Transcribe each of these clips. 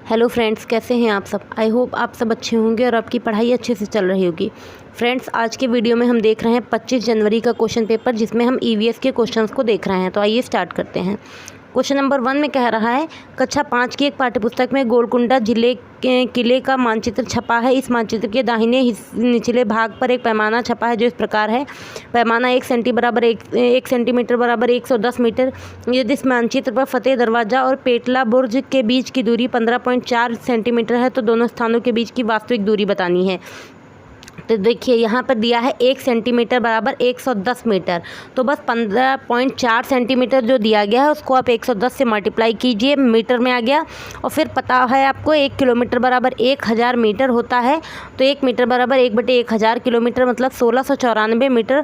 Hello friends, कैसे हैं आप सब। आई होप आप सब अच्छे होंगे और आपकी पढ़ाई अच्छे से चल रही होगी। फ्रेंड्स, आज के वीडियो में हम देख रहे हैं 25 जनवरी का क्वेश्चन पेपर, जिसमें हम ईवीएस के क्वेश्चंस को देख रहे हैं। तो आइए स्टार्ट करते हैं। क्वेश्चन नंबर 1 में कह रहा है, कक्षा 5 की एक पाठ्यपुस्तक में गोलकुंडा जिले के किले का मानचित्र छपा है। इस मानचित्र के दाहिने निचले भाग पर एक पैमाना छपा है जो इस प्रकार है। पैमाना 1 सेंटीमीटर बराबर 110 मीटर। यदि इस मानचित्र पर फतेह दरवाज़ा और पेटला बुर्ज के बीच की दूरी 15.4 सेंटीमीटर है तो दोनों स्थानों के बीच की वास्तविक दूरी बतानी है। तो देखिए यहाँ पर दिया है 1 सेंटीमीटर बराबर 110 मीटर। तो बस 15.4 सेंटीमीटर जो दिया गया है उसको आप 110 से मल्टीप्लाई कीजिए, मीटर में आ गया। और फिर पता है आपको 1 किलोमीटर बराबर 1000 मीटर होता है। तो 1 मीटर बराबर 1/1000 किलोमीटर, मतलब 1694 मीटर।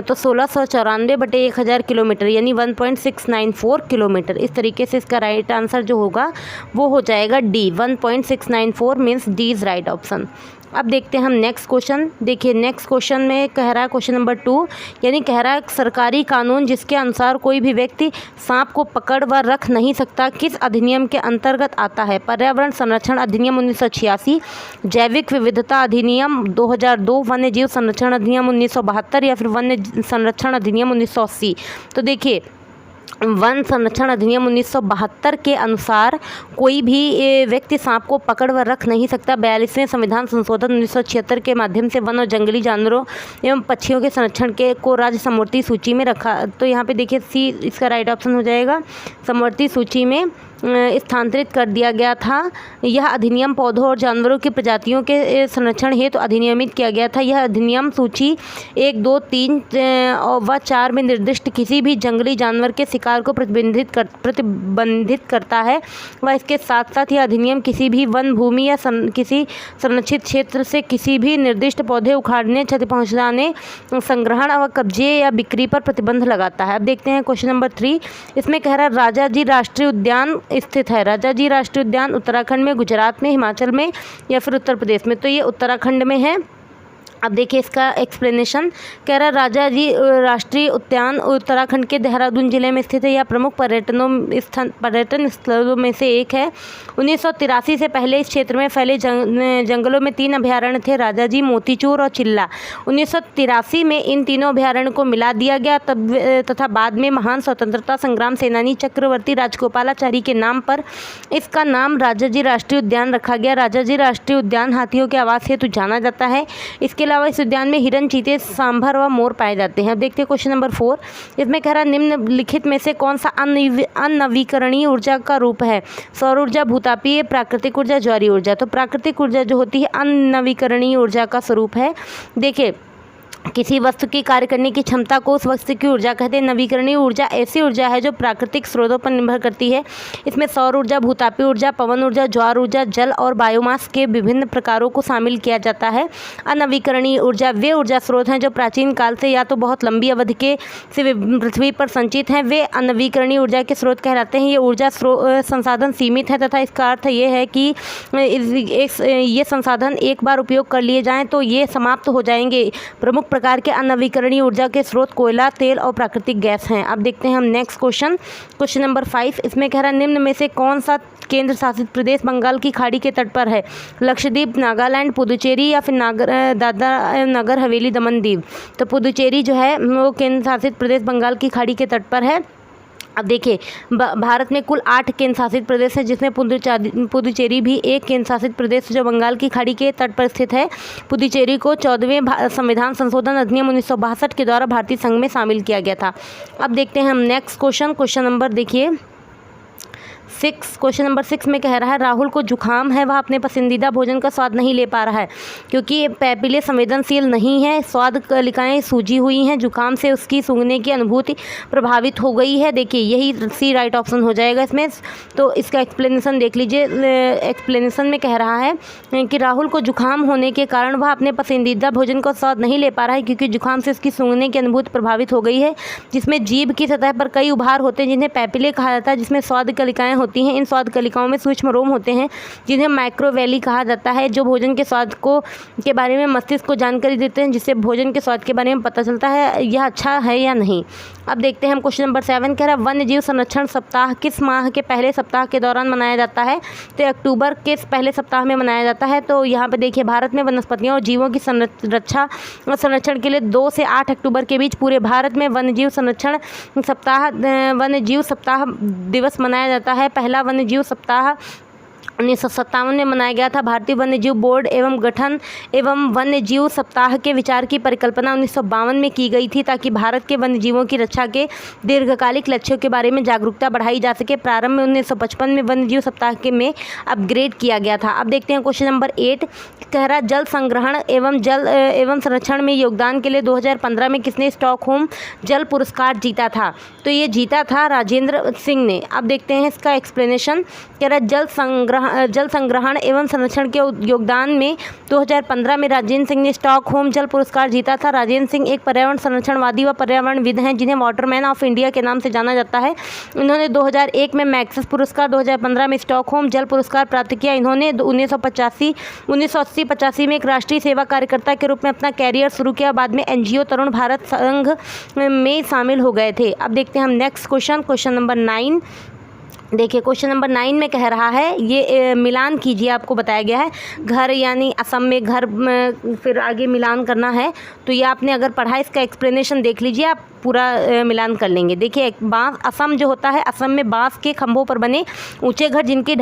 तो 1694/1000 किलोमीटर यानी 1.694 किलोमीटर। इस तरीके से इसका राइट आंसर जो होगा वो हो जाएगा D, 1.694 means D is right option. अब देखते हैं हम नेक्स्ट क्वेश्चन। देखिए नेक्स्ट क्वेश्चन में कह रहा है, क्वेश्चन नंबर 2 यानी कह रहा है सरकारी कानून जिसके अनुसार कोई भी व्यक्ति सांप को पकड़ व रख नहीं सकता किस अधिनियम के अंतर्गत आता है। पर्यावरण संरक्षण अधिनियम 1986, जैविक विविधता अधिनियम 2002, वन्य जीव संरक्षण अधिनियम 1972 या फिर वन्य संरक्षण अधिनियम 1980। तो देखिए वन संरक्षण अधिनियम 1972 के अनुसार कोई भी व्यक्ति सांप को पकड़ व रख नहीं सकता। 42वें संविधान संशोधन 1976 के माध्यम से वन और जंगली जानवरों एवं पक्षियों के संरक्षण के को राज्य समवर्ती सूची में रखा। तो यहाँ पे देखिए सी इसका राइट ऑप्शन हो जाएगा। समवर्ती सूची में स्थानांतरित कर दिया गया था। यह अधिनियम पौधों और जानवरों की प्रजातियों के संरक्षण हेतु अधिनियमित किया गया था। यह अधिनियम सूची 1, 2, 3 व 4 में निर्दिष्ट किसी भी जंगली जानवर के शिकार को प्रतिबंधित करता है। व इसके साथ साथ यह अधिनियम किसी भी वन भूमि या किसी संरक्षित क्षेत्र से किसी भी निर्दिष्ट पौधे उखाड़ने, क्षति पहुँचाने, संग्रहण व कब्जे या बिक्री पर प्रतिबंध लगाता है। अब देखते हैं क्वेश्चन नंबर 3। इसमें कह रहा है राजाजी राष्ट्रीय उद्यान स्थित है। राजाजी राष्ट्रीय उद्यान उत्तराखंड में, गुजरात में, हिमाचल में या फिर उत्तर प्रदेश में। तो ये उत्तराखंड में है। अब देखिए इसका एक्सप्लेनेशन कह रहा है राजाजी राष्ट्रीय उद्यान उत्तराखंड के देहरादून जिले में स्थित है। यह प्रमुख पर्यटन स्थलों में से एक है। 1983 से पहले इस क्षेत्र में फैले जंगलों में 3 अभयारण्य थे, राजाजी, मोतीचूर और चिल्ला। 1983 में इन तीनों अभयारण्य को मिला दिया गया तथा बाद में महान स्वतंत्रता संग्राम सेनानी चक्रवर्ती राजगोपालाचारी के नाम पर इसका नाम राजाजी राष्ट्रीय उद्यान रखा गया। राजाजी राष्ट्रीय उद्यान हाथियों के आवास हेतु जाना जाता है। इसके अलावा इस उद्यान में हिरन, चीते, सांभर व मोर पाए जाते हैं। अब देखते हैं क्वेश्चन नंबर 4। इसमें कह रहा है निम्नलिखित में से कौन सा अननवीकरणीय ऊर्जा का रूप है। सौर ऊर्जा, भूतापीय, प्राकृतिक ऊर्जा, ज्वारीय ऊर्जा। तो प्राकृतिक ऊर्जा जो होती है अननवीकरणीय ऊर्जा का स्वरूप है। देखिए किसी वस्तु की कार्य करने की क्षमता को उस वस्तु की ऊर्जा कहते हैं। नवीकरणीय ऊर्जा ऐसी ऊर्जा है जो प्राकृतिक स्रोतों पर निर्भर करती है। इसमें सौर ऊर्जा, भूतापीय ऊर्जा, पवन ऊर्जा, ज्वार ऊर्जा, जल और बायोमास के विभिन्न प्रकारों को शामिल किया जाता है। अनवीकरणीय ऊर्जा वे ऊर्जा स्रोत हैं जो प्राचीन काल से या तो बहुत लंबी अवधि के से पृथ्वी पर संचित हैं। वे अनवीकरणीय ऊर्जा के स्रोत कहलाते हैं। ये ऊर्जा संसाधन सीमित है तथा इसका अर्थ ये है कि ये संसाधन एक बार उपयोग कर लिए जाएँ तो ये समाप्त हो जाएंगे। प्रमुख प्रकार के अनवीकरणीय ऊर्जा के स्रोत कोयला, तेल और प्राकृतिक गैस हैं। अब देखते हैं हम नेक्स्ट क्वेश्चन नंबर 5। इसमें कह रहा है निम्न में से कौन सा केंद्र शासित प्रदेश बंगाल की खाड़ी के तट पर है। लक्षद्वीप, नागालैंड, पुदुचेरी या फिर दादरा नगर हवेली, दमन दीव। तो पुदुचेरी जो है वो केंद्र शासित प्रदेश बंगाल की खाड़ी के तट पर है। अब देखिए भारत में कुल 8 केंद्र शासित प्रदेश है, जिसमें पुदुचेरी भी एक केंद्र शासित प्रदेश जो बंगाल की खाड़ी के तट पर स्थित है। पुदुचेरी को 14वें संविधान संशोधन अधिनियम 1962 के द्वारा भारतीय संघ में शामिल किया गया था। अब देखते हैं हम नेक्स्ट क्वेश्चन नंबर देखिए 6। क्वेश्चन नंबर 6 में कह रहा है राहुल को जुकाम है, वह अपने पसंदीदा भोजन का स्वाद नहीं ले पा रहा है क्योंकि पैपिले संवेदनशील नहीं है। स्वाद कलिकाएँ सूजी हुई हैं। जुकाम से उसकी सूंघने की अनुभूति प्रभावित हो गई है। देखिए यही सी राइट ऑप्शन हो जाएगा इसमें। तो इसका एक्सप्लेनेशन देख लीजिए। एक्सप्लेनेशन में कह रहा है कि राहुल को जुकाम होने के कारण वह अपने पसंदीदा भोजन का स्वाद नहीं ले पा रहा है क्योंकि जुकाम से उसकी सूंघने की अनुभूति प्रभावित हो गई है, जिसमें जीभ की सतह पर कई उभार होते हैं जिन्हें पैपिले कहा जाता है, जिसमें स्वाद कलिकाएँ होती हैं। इन स्वाद कलिकाओं में सूक्ष्म रोम होते हैं जिन्हें माइक्रोवेली कहा जाता है, जो भोजन के स्वाद के बारे में मस्तिष्क को जानकारी देते हैं, जिससे भोजन के स्वाद के बारे में पता चलता है यह अच्छा है या नहीं। अब देखते हैं हम क्वेश्चन नंबर 7 कह रहा है वन्य जीव संरक्षण सप्ताह किस माह के पहले सप्ताह के दौरान मनाया जाता है? तो अक्टूबर के पहले सप्ताह में मनाया जाता है। तो यहाँ पे देखिए भारत में वनस्पतियों और जीवों की रक्षा और संरक्षण के लिए 2 से 8 अक्टूबर के बीच पूरे भारत में वन्य जीव संरक्षण सप्ताह वन्य जीव सप्ताह दिवस मनाया जाता है। पहला वन्य जीव सप्ताह 1957 में मनाया गया था। भारतीय वन्यजीव बोर्ड एवं गठन एवं वन्य जीव सप्ताह के विचार की परिकल्पना 1952 में की गई थी ताकि भारत के वन्यजीवों की रक्षा के दीर्घकालिक लक्ष्यों के बारे में जागरूकता बढ़ाई जा सके। प्रारंभ में 1955 में वन्यजीव सप्ताह के में अपग्रेड किया गया था। अब देखते हैं क्वेश्चन नंबर 8 कह रहा जल संग्रहण एवं संरक्षण में योगदान के लिए 2015 में किसने स्टॉकहोम जल पुरस्कार जीता था? तो ये जीता था राजेंद्र सिंह ने। अब देखते हैं इसका एक्सप्लेनेशन। कह रहा जल संग्रहण एवं संरक्षण के योगदान में 2015 में राजेंद्र सिंह ने स्टॉकहोम जल पुरस्कार जीता था। राजेंद्र सिंह एक पर्यावरण संरक्षणवादी व पर्यावरणविद हैं जिन्हें वाटरमैन ऑफ इंडिया के नाम से जाना जाता है। इन्होंने 2001 में मैक्सेस पुरस्कार, 2015 में स्टॉकहोम जल पुरस्कार प्राप्त किया। इन्होंने 1980-85 में एक राष्ट्रीय सेवा कार्यकर्ता के रूप में अपना कैरियर शुरू किया। बाद में NGO तरुण भारत संघ में शामिल हो गए थे। अब देखते हैं हम नेक्स्ट क्वेश्चन नंबर 9। देखिए क्वेश्चन नंबर 9 में कह रहा है ये मिलान कीजिए। आपको बताया गया है घर यानी असम में घर, फिर आगे मिलान करना है। तो ये आपने अगर पढ़ा है इसका एक्सप्लेनेशन देख लीजिए, आप पूरा मिलान कर लेंगे। देखिए बांस असम जो होता है, असम में बांस के खंभों पर बने ऊंचे घर जिनकी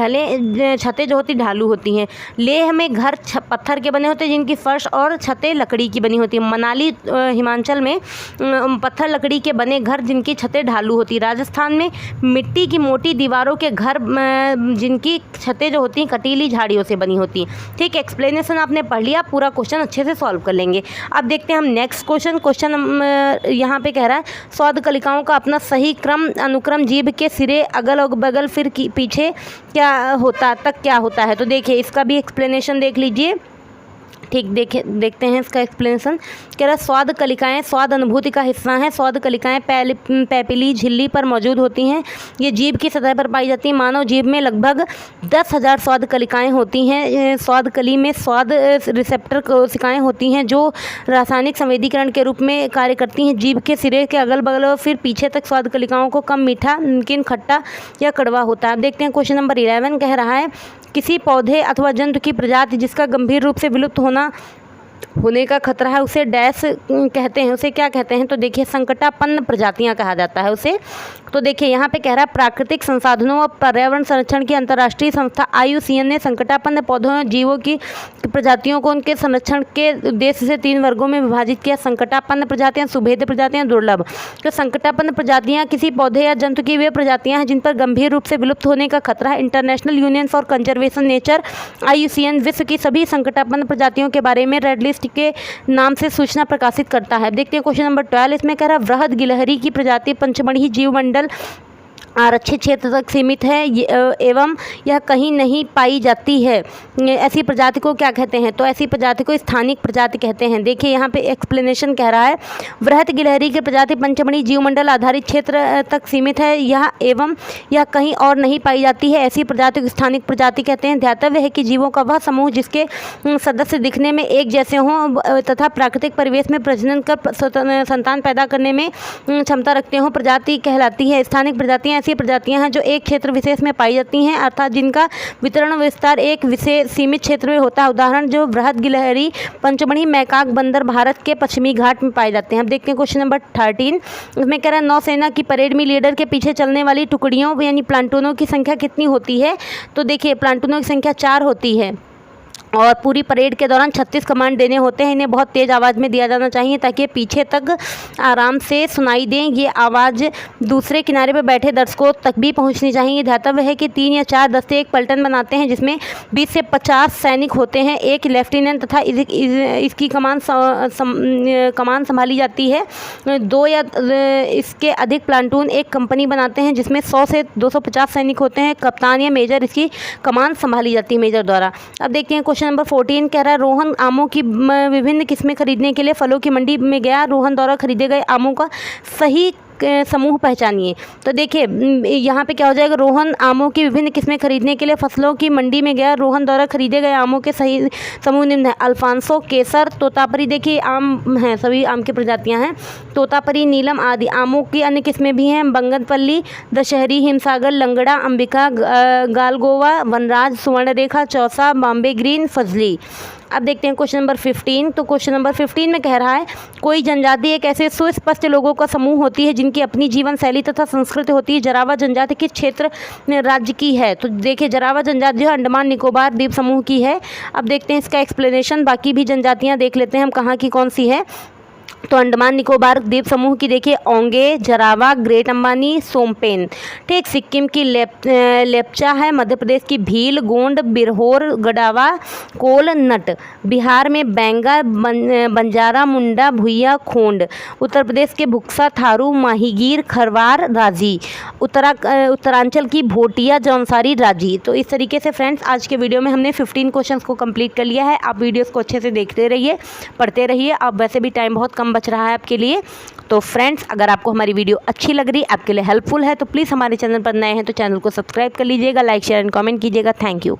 छतें जो होती ढालू होती हैं। लेह में घर पत्थर के बने होते हैं जिनकी फर्श और छतें लकड़ी की बनी होती हैं। मनाली हिमाचल में पत्थर लकड़ी के बने घर जिनकी छतें ढालू होती। राजस्थान में मिट्टी की मोटी दीवारों के घर जिनकी छतें जो होती हैं कटीली झाड़ियों से बनी होती हैं। ठीक, एक्सप्लेनेशन आपने पढ़ लिया, पूरा क्वेश्चन अच्छे से सॉल्व कर लेंगे। अब देखते हैं हम नेक्स्ट क्वेश्चन यहाँ पे कह रहा है स्वाद कलिकाओं का अपना सही अनुक्रम जीभ के सिरे अगल बगल फिर पीछे क्या होता है? तो देखिए इसका भी एक्सप्लेनेशन देख लीजिए। ठीक, देखते हैं इसका एक्सप्लेनेशन। कह रहा स्वाद कलिकाएं स्वाद अनुभूति का हिस्सा हैं। स्वाद कलिकाएं पैपिली झिल्ली पर मौजूद होती हैं। ये जीभ की सतह पर पाई जाती हैं। मानव जीभ में लगभग 10,000 स्वाद कलिकाएं होती हैं। स्वाद कली में स्वाद रिसेप्टर कोशिकाएं होती हैं जो रासायनिक संवेदीकरण के रूप में कार्य करती हैं। जीभ के सिरे के अगल बगल और फिर पीछे तक स्वाद कलिकाओं को कम मीठा, नमकीन, खट्टा या कड़वा होता है। अब देखते हैं क्वेश्चन नंबर 11 कह रहा है किसी पौधे अथवा जंतु की प्रजाति जिसका गंभीर रूप से विलुप्त होने का खतरा है उसे डैश कहते हैं, उसे क्या कहते हैं? तो देखिए संकटापन्न प्रजातियां कहा जाता है उसे। तो देखिए यहाँ पे कह रहा है प्राकृतिक संसाधनों और पर्यावरण संरक्षण की अंतर्राष्ट्रीय संस्था IUCN ने संकटापन्न पौधों और जीवों की प्रजातियों को उनके संरक्षण के उद्देश्य से 3 वर्गों में विभाजित किया। संकटापन्न प्रजातियां, सुभेद्य प्रजातियां, दुर्लभ। तो संकटापन्न प्रजातियां किसी पौधे या जंतु की वे प्रजातियां हैं जिन पर गंभीर रूप से विलुप्त होने का खतरा है। International union for conservation nature IUCN विश्व की सभी संकटापन्न प्रजातियों के बारे में रेड लिस्ट के नाम से सूचना प्रकाशित करता है। देखते हैं क्वेश्चन नंबर 12। इसमें कह रहा है वृहद गिलहरी की प्रजाति पंचमढ़ी जीवमंडल आरक्षित क्षेत्र तक सीमित है एवं यह कहीं नहीं पाई जाती है। ऐसी प्रजाति को क्या कहते हैं? तो ऐसी प्रजाति को स्थानिक प्रजाति कहते हैं। देखिए यहाँ पे एक्सप्लेनेशन कह रहा है वृहद गिलहरी की प्रजाति पंचमढ़ी जीवमंडल आधारित क्षेत्र तक सीमित है यह कहीं और नहीं पाई जाती है। ऐसी प्रजाति को स्थानिक प्रजाति कहते हैं। ध्यातव्य है कि जीवों का वह समूह जिसके सदस्य दिखने में एक जैसे हों तथा प्राकृतिक परिवेश में प्रजनन कर संतान पैदा करने में क्षमता रखते हों प्रजाति कहलाती है। स्थानिक प्रजातियाँ ऐसी प्रजातियां हैं जो एक क्षेत्र विशेष में पाई जाती हैं अर्थात जिनका वितरण विस्तार एक विशेष सीमित क्षेत्र में होता है। उदाहरण जो वृहद गिलहरी, पंचमढ़ी, मैकाक बंदर भारत के पश्चिमी घाट में पाए जाते हैं। अब देखते हैं क्वेश्चन नंबर 13। इसमें कह रहा है नौसेना की परेड में लीडर के पीछे चलने वाली टुकड़ियों यानी प्लाटूनों की संख्या कितनी होती है? तो देखिए प्लाटूनों की संख्या 4 होती है और पूरी परेड के दौरान 36 कमांड देने होते हैं। इन्हें बहुत तेज़ आवाज़ में दिया जाना चाहिए ताकि पीछे तक आराम से सुनाई दें। ये आवाज़ दूसरे किनारे पर बैठे दर्शकों तक भी पहुंचनी चाहिए। ध्यातव्य है कि 3 या 4 दस्ते एक पलटन बनाते हैं जिसमें 20 से 50 सैनिक होते हैं। एक लेफ्टिनेंट तथा इसकी कमान संभाली जाती है। 2 या इसके अधिक प्लाटून एक कंपनी बनाते हैं जिसमें 100 से 250 सैनिक होते हैं। कप्तान या मेजर इसकी कमान संभाली जाती है मेजर द्वारा। अब देखते हैं क्वेश्चन नंबर 14 कह रहा है रोहन आमों की विभिन्न किस्में खरीदने के लिए फलों की मंडी में गया। रोहन द्वारा खरीदे गए आमों का सही समूह पहचानिए। तो देखिए यहाँ पे क्या हो जाएगा, रोहन आमों की विभिन्न किस्में खरीदने के लिए फसलों की मंडी में गया। रोहन द्वारा खरीदे गए आमों के सही समूह निम्न है। अल्फांसो, केसर, तोतापरी, देखिए आम हैं, सभी आम की प्रजातियाँ हैं। तोतापरी, नीलम आदि। आमों की अन्य किस्में भी हैं, बंगनपल्ली, दशहरी, हिमसागर, लंगड़ा, अंबिका, गालगोवा, वनराज, सुवर्णरेखा, चौसा, बॉम्बे ग्रीन, फजली। अब देखते हैं क्वेश्चन नंबर 15। तो क्वेश्चन नंबर 15 में कह रहा है, कोई जनजाति एक ऐसे सुस्पष्ट लोगों का समूह होती है जिनकी अपनी जीवन शैली तथा संस्कृति होती है। जरावा जनजाति किस क्षेत्र राज्य की है? तो देखिए जरावा जनजाति जो है अंडमान निकोबार द्वीप समूह की है। अब देखते हैं इसका एक्सप्लेनेशन। बाकी भी जनजातियाँ देख लेते हैं हम कहाँ की कौन सी है। तो अंडमान निकोबार द्वीप समूह की देखिए ओंगे, जरावा, ग्रेट अंबानी, सोमपेन। ठीक, सिक्किम की लेप्चा है। मध्य प्रदेश की भील, गोंड, बिरहोर, गडावा, कोल, नट। बिहार में बेंगा, बंजारा, मुंडा, भुइया, खोंड। उत्तर प्रदेश के बुक्सा, थारू, माहीगीर, खरवार, राजी। उत्तरांचल की भोटिया, जौनसारी, राजी। तो इस तरीके से फ्रेंड्स आज के वीडियो में हमने 15 क्वेश्चंस को कंप्लीट कर लिया है। आप वीडियोस को अच्छे से देखते रहिए, पढ़ते रहिए। अब वैसे भी टाइम बहुत कम बच रहा है आपके लिए। तो फ्रेंड्स अगर आपको हमारी वीडियो अच्छी लग रही, आपके लिए हेल्पफुल है, तो प्लीज़ हमारे चैनल पर नए हैं तो चैनल को सब्सक्राइब कर लीजिएगा, लाइक शेयर एंड कमेंट कीजिएगा। Thank you.